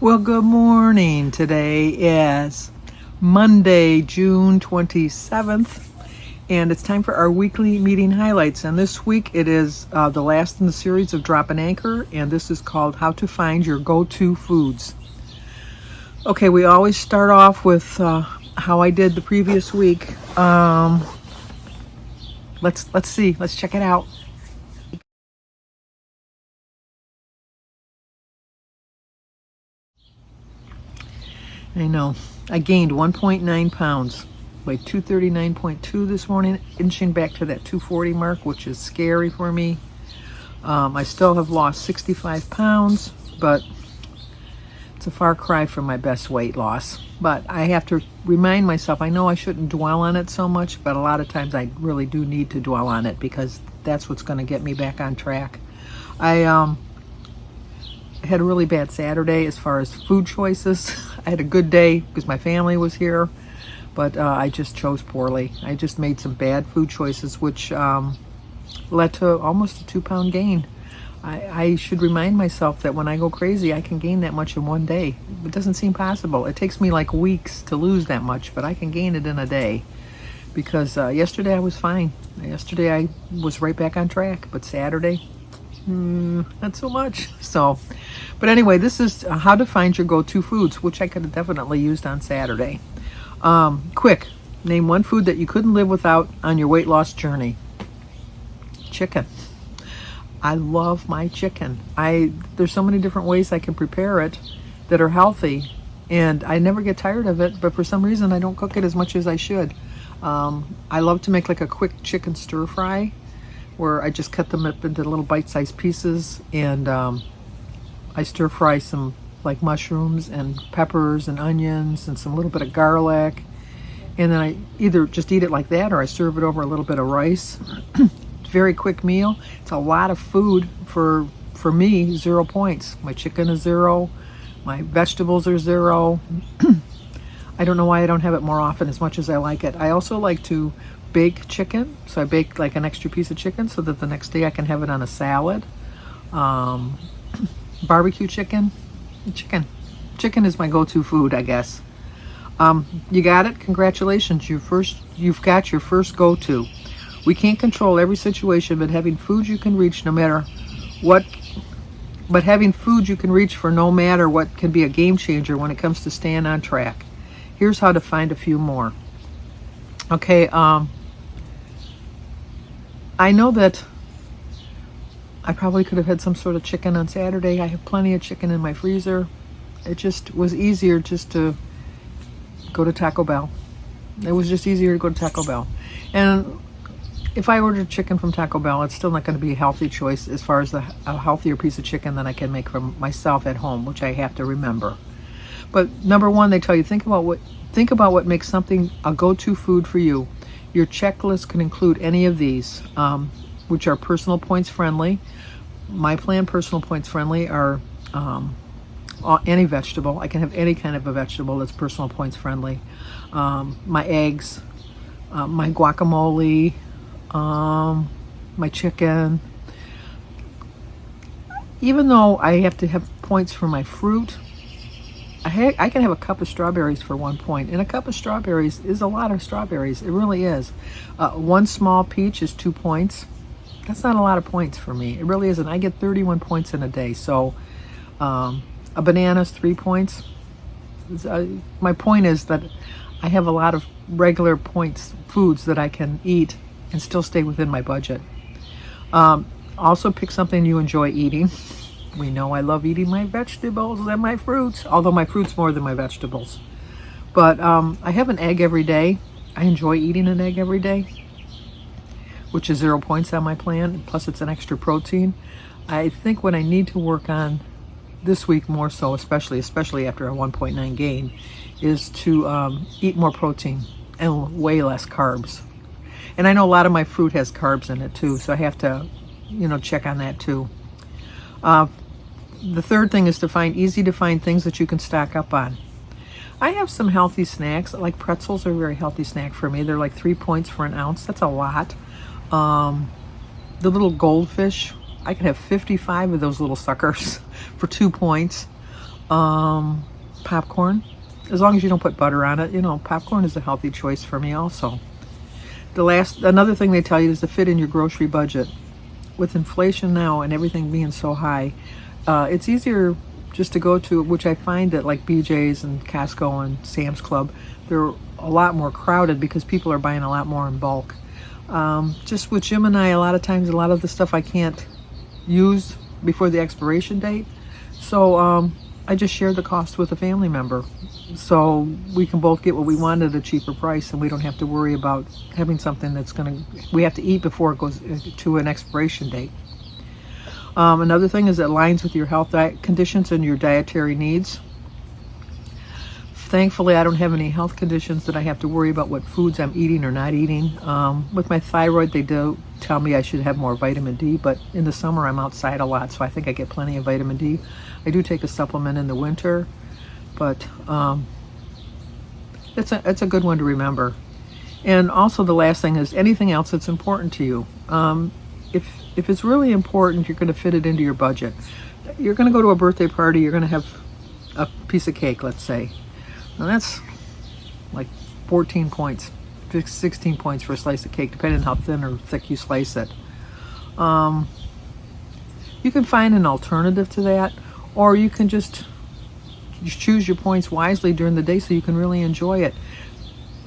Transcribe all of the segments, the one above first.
Well, good morning. Today is Monday, June 27th, and it's time for our weekly meeting highlights. And this week it is the last in the series of Drop an Anchor, and this is called How to Find Your Go-To Foods. Okay, we always start off with how I did the previous week. Let's see. Let's check it out. I know. I gained 1.9 pounds, weighed 239.2 this morning, inching back to that 240 mark, which is scary for me. I still have lost 65 pounds, but it's a far cry from my best weight loss. But I have to remind myself, I know I shouldn't dwell on it so much, but a lot of times I really do need to dwell on it because that's what's going to get me back on track. I had a really bad Saturday as far as food choices. I had a good day because my family was here, but I just chose poorly. I just made some bad food choices, which led to almost a 2-pound gain. I should remind myself that when I go crazy, I can gain that much in one day. It doesn't seem possible. It takes me like weeks to lose that much, but I can gain it in a day because yesterday I was fine. Yesterday I was right back on track, but Saturday, not so much. So, but anyway, this is how to find your go-to foods, which I could have definitely used on Saturday. Quick, name one food that you couldn't live without on your weight loss journey. Chicken. I love my chicken. There's so many different ways I can prepare it that are healthy, and I never get tired of it, but for some reason I don't cook it as much as I should. I love to make like a quick chicken stir fry where I just cut them up into little bite-sized pieces, and I stir fry some like mushrooms and peppers and onions and some little bit of garlic, and then I either just eat it like that or I serve it over a little bit of rice. Very quick meal. It's a lot of food for me. 0 points. My chicken is 0. My vegetables are 0. I don't know why I don't have it more often as much as I like it. I also like to bake chicken, so I bake like an extra piece of chicken so that the next day I can have it on a salad. Barbecue chicken. Chicken is my go-to food, I guess. You got it. Congratulations. You've got your first go-to. We can't control every situation, but having food you can reach no matter what. But having food you can reach for no matter what can be a game changer when it comes to staying on track. Here's how to find a few more. Okay, I know that I probably could have had some sort of chicken on Saturday. I have plenty of chicken in my freezer. It just was easier just to go to Taco Bell. It was just easier to go to Taco Bell. And if I ordered chicken from Taco Bell, it's still not going to be a healthy choice as far as a healthier piece of chicken than I can make for myself at home, which I have to remember. But number one, they tell you, think about what makes something a go-to food for you. Your checklist can include any of these, which are personal points friendly. My plan, personal points friendly, are any vegetable. I can have any kind of a vegetable that's personal points friendly. My eggs, my guacamole, my chicken. Even though I have to have points for my fruit, I can have a cup of strawberries for 1 point, and a cup of strawberries is a lot of strawberries. It really is. One small peach is 2 points. That's not a lot of points for me. It really isn't. I get 31 points in a day. So a banana is 3 points. My point is that I have a lot of regular points foods that I can eat and still stay within my budget. Also pick something you enjoy eating. We know I love eating my vegetables and my fruits, although my fruit's more than my vegetables. But I have an egg every day. I enjoy eating an egg every day, which is 0 points on my plan. Plus it's an extra protein. I think what I need to work on this week more so, especially after a 1.9 gain, is to eat more protein and way less carbs. And I know a lot of my fruit has carbs in it too, so I have to, check on that too. The third thing is to find easy to find things that you can stock up on. I have some healthy snacks, like pretzels are a very healthy snack for me. They're like 3 points for an ounce. That's a lot. The little goldfish, I can have 55 of those little suckers for 2 points. Popcorn, as long as you don't put butter on it. Popcorn is a healthy choice for me also. Another thing they tell you is to fit in your grocery budget. With inflation now and everything being so high, it's easier just to go to, which I find that like BJ's and Costco and Sam's Club, they're a lot more crowded because people are buying a lot more in bulk. Just with Jim and I, a lot of times, a lot of the stuff I can't use before the expiration date. So I just share the cost with a family member. So we can both get what we want at a cheaper price, and we don't have to worry about having something we have to eat before it goes to an expiration date. Another thing is it aligns with your health conditions and your dietary needs. Thankfully, I don't have any health conditions that I have to worry about what foods I'm eating or not eating. With my thyroid, they do tell me I should have more vitamin D, but in the summer I'm outside a lot, so I think I get plenty of vitamin D. I do take a supplement in the winter, but it's a good one to remember. And also the last thing is anything else that's important to you. If it's really important, you're going to fit it into your budget. You're going to go to a birthday party, you're going to have a piece of cake, let's say. Now that's like 14 points, 16 points for a slice of cake, depending on how thin or thick you slice it. You can find an alternative to that, or you can just choose your points wisely during the day so you can really enjoy it.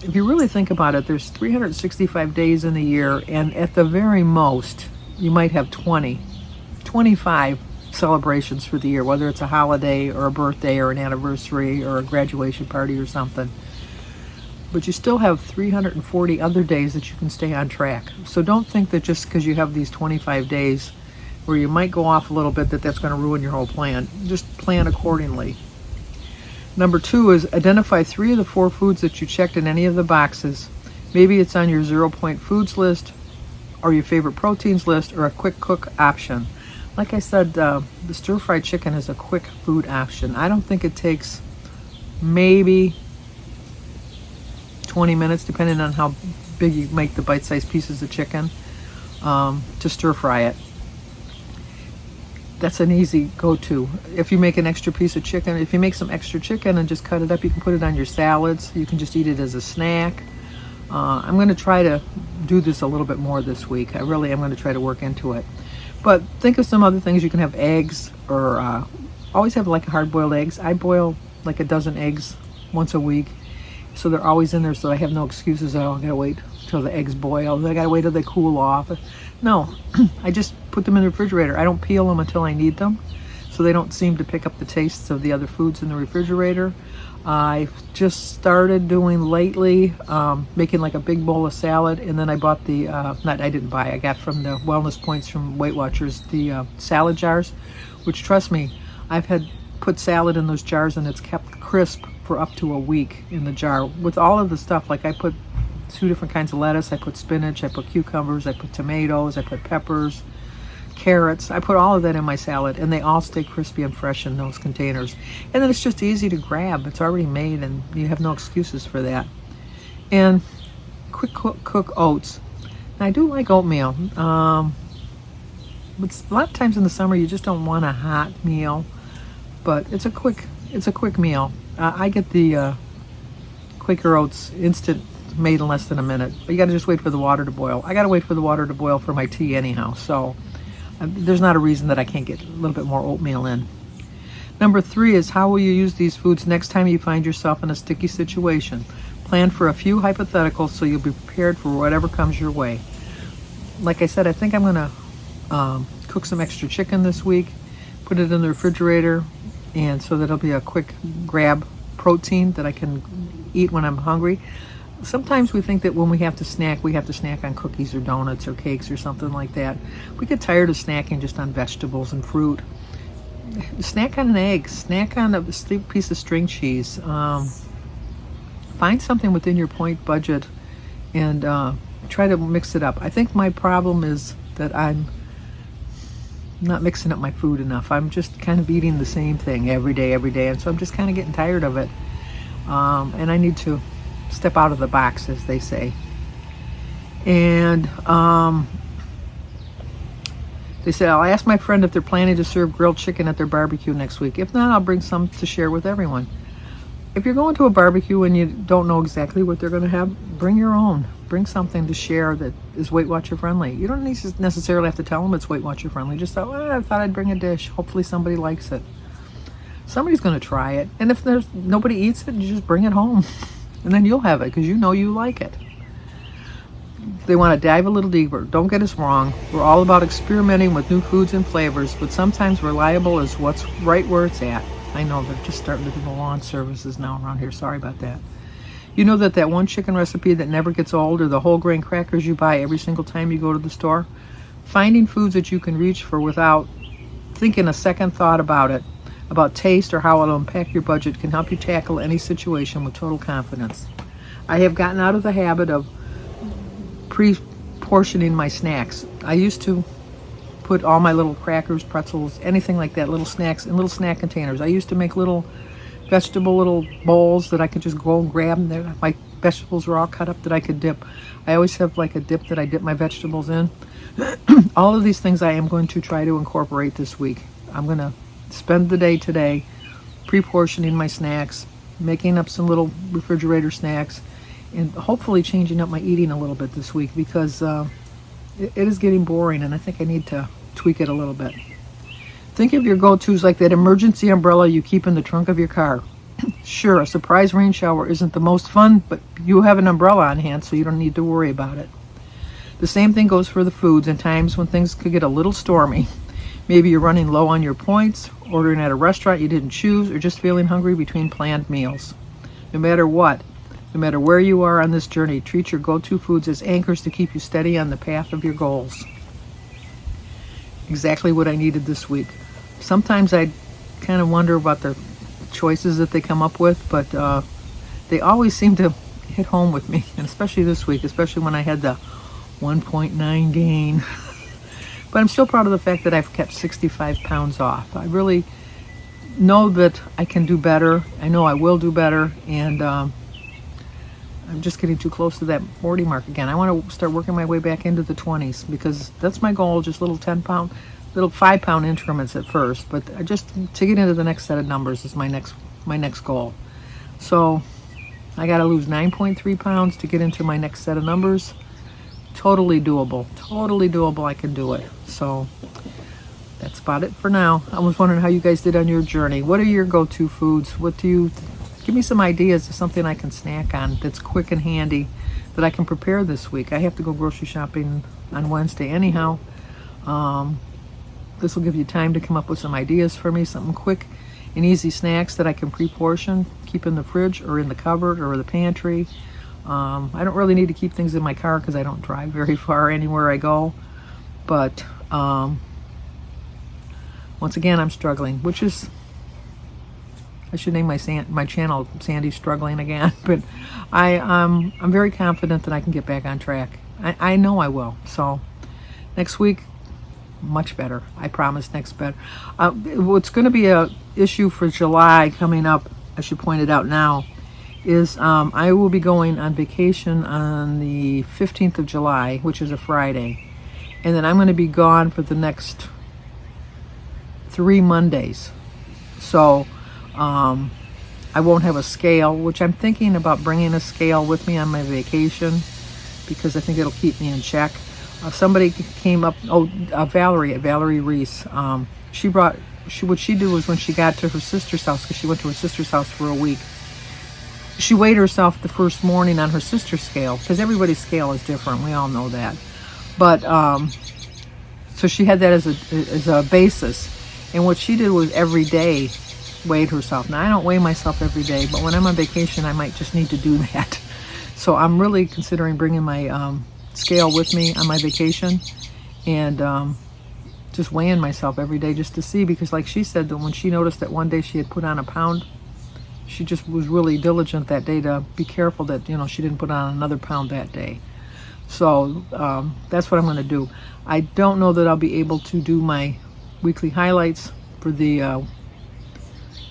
If you really think about it, there's 365 days in a year, and at the very most, you might have 25 celebrations for the year, whether it's a holiday or a birthday or an anniversary or a graduation party or something. But you still have 340 other days that you can stay on track. So don't think that just because you have these 25 days where you might go off a little bit that's going to ruin your whole plan. Just plan accordingly. Number 2 is identify 3 of the 4 foods that you checked in any of the boxes. Maybe it's on your 0-point foods list or your favorite proteins list or a quick cook option. Like I said, the stir-fried chicken is a quick food option. I don't think it takes maybe 20 minutes, depending on how big you make the bite-sized pieces of chicken, to stir-fry it. That's an easy go-to. If you make an extra piece of chicken, if you make some extra chicken and just cut it up, you can put it on your salads. You can just eat it as a snack. I'm going to try to do this a little bit more this week. I really am going to try to work into it. But think of some other things. You can have eggs, or always have like hard-boiled eggs. I boil like a dozen eggs once a week, so they're always in there, so I have no excuses. Oh, I gotta wait till the eggs boil. I gotta wait till they cool off. No, I just put them in the refrigerator. I don't peel them until I need them, so they don't seem to pick up the tastes of the other foods in the refrigerator. I've just started doing lately, making like a big bowl of salad, and then I bought I got from the Wellness Points from Weight Watchers, the salad jars, which, trust me, I've had put salad in those jars and it's kept crisp for up to a week in the jar. With all of the stuff, like I put 2 different kinds of lettuce, I put spinach, I put cucumbers, I put tomatoes, I put peppers, carrots. I put all of that in my salad, and they all stay crispy and fresh in those containers. And then it's just easy to grab. It's already made, and you have no excuses for that. And quick cook oats. Now, I do like oatmeal. But a lot of times in the summer, you just don't want a hot meal. But it's a quick meal. I get the Quaker Oats instant, made in less than a minute. But you got to just wait for the water to boil. I got to wait for the water to boil for my tea anyhow. So there's not a reason that I can't get a little bit more oatmeal in. Number 3 is, how will you use these foods next time you find yourself in a sticky situation? Plan for a few hypotheticals so you'll be prepared for whatever comes your way. Like I said, I think I'm going to cook some extra chicken this week, put it in the refrigerator, and so that it'll be a quick grab protein that I can eat when I'm hungry. Sometimes we think that when we have to snack on cookies or donuts or cakes or something like that. We get tired of snacking just on vegetables and fruit. Snack on an egg, snack on a piece of string cheese. Find something within your point budget and try to mix it up. I think my problem is that I'm not mixing up my food enough. I'm just kind of eating the same thing every day, and so I'm just kind of getting tired of it. And I need to step out of the box, as they say. And They said, I'll ask my friend if they're planning to serve grilled chicken at their barbecue next week. If not, I'll bring some to share with everyone. If you're going to a barbecue and you don't know exactly what they're going to have, bring your own. Bring something to share that is Weight Watcher friendly. You don't necessarily have to tell them it's Weight Watcher friendly. Just thought, I thought I'd bring a dish. Hopefully somebody likes it. Somebody's going to try it. And if there's nobody eats it, you just bring it home. And then you'll have it because you know you like it. They want to dive a little deeper. Don't get us wrong. We're all about experimenting with new foods and flavors, but sometimes reliable is what's right where it's at. I know they're just starting to do the lawn services now around here. Sorry about that. You know that one chicken recipe that never gets old, or the whole grain crackers you buy every single time you go to the store? Finding foods that you can reach for without thinking a second thought about it, about taste or how it'll impact your budget, can help you tackle any situation with total confidence. I have gotten out of the habit of pre-portioning my snacks. I used to put all my little crackers, pretzels, anything like that, little snacks in little snack containers. I used to make little little bowls that I could just go and grab, and my vegetables were all cut up that I could dip. I always have like a dip that I dip my vegetables in. All of these things I am going to try to incorporate this week. I'm going to spend the day today pre-portioning my snacks, making up some little refrigerator snacks, and hopefully changing up my eating a little bit this week, because it is getting boring, and I think I need to tweak it a little bit. Think of your go-tos like that emergency umbrella you keep in the trunk of your car. Sure, a surprise rain shower isn't the most fun, but you have an umbrella on hand, so you don't need to worry about it. The same thing goes for the foods in times when things could get a little stormy. Maybe you're running low on your points, ordering at a restaurant you didn't choose, or just feeling hungry between planned meals. No matter what, no matter where you are on this journey, treat your go-to foods as anchors to keep you steady on the path of your goals. Exactly what I needed this week. Sometimes I kind of wonder about the choices that they come up with, but they always seem to hit home with me, and especially this week, especially when I had the 1.9 gain. But I'm still proud of the fact that I've kept 65 pounds off. I really know that I can do better. I know I will do better, and I'm just getting too close to that 40 mark again. I want to start working my way back into the 20s, because that's my goal, just little 10-pound, little 5-pound increments at first, but just to get into the next set of numbers is my next goal. So I got to lose 9.3 pounds to get into my next set of numbers. Totally doable. Totally doable. I can do it. So that's about it for now. I was wondering how you guys did on your journey. What are your go-to foods? Give me some ideas of something I can snack on that's quick and handy that I can prepare this week. I have to go grocery shopping on Wednesday anyhow. This will give you time to come up with some ideas for me, something quick and easy snacks that I can pre-portion, keep in the fridge or in the cupboard or the pantry. I don't really need to keep things in my car because I don't drive very far anywhere I go. But once again, I'm struggling, which is, I should name my channel Sandy's Struggling Again. But I'm very confident that I can get back on track. I know I will. So next week, much better. I promise next better. What's going to be a issue for July coming up, I should point it out now, is I will be going on vacation on the 15th of July, which is a Friday. And then I'm going to be gone for the next 3 Mondays. So I won't have a scale, which I'm thinking about bringing a scale with me on my vacation, because I think it'll keep me in check. Somebody came up, Valerie Reese. What she did was when she got to her sister's house, because she went to her sister's house for a week, she weighed herself the first morning on her sister's scale, because everybody's scale is different. We all know that. But so she had that as a basis. And what she did was every day weighed herself. Now, I don't weigh myself every day, but when I'm on vacation, I might just need to do that. So I'm really considering bringing my scale with me on my vacation, and just weighing myself every day just to see, because like she said, that when she noticed that one day she had put on a pound, she just was really diligent that day to be careful that, she didn't put on another pound that day. So that's what I'm going to do. I don't know that I'll be able to do my weekly highlights for the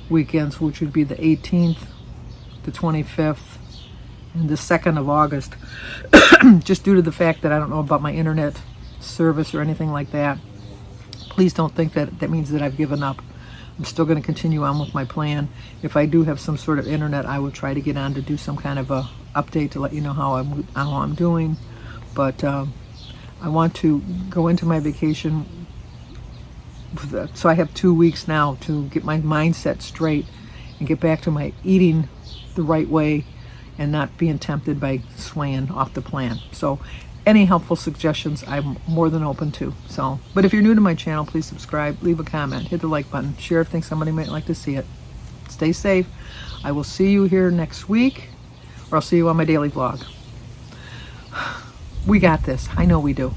weekends, which would be the 18th, the 25th, and the 2nd of August, just due to the fact that I don't know about my internet service or anything like that. Please don't think that that means that I've given up. I'm still going to continue on with my plan. If I do have some sort of internet, I will try to get on to do some kind of a update to let you know how I'm doing. But I want to go into my vacation. So I have 2 weeks now to get my mindset straight and get back to my eating the right way and not being tempted by swaying off the plan. So any helpful suggestions, I'm more than open to. So, but if you're new to my channel, please subscribe, leave a comment, hit the like button, share if you think somebody might like to see it. Stay safe. I will see you here next week, or I'll see you on my daily vlog. We got this. I know we do.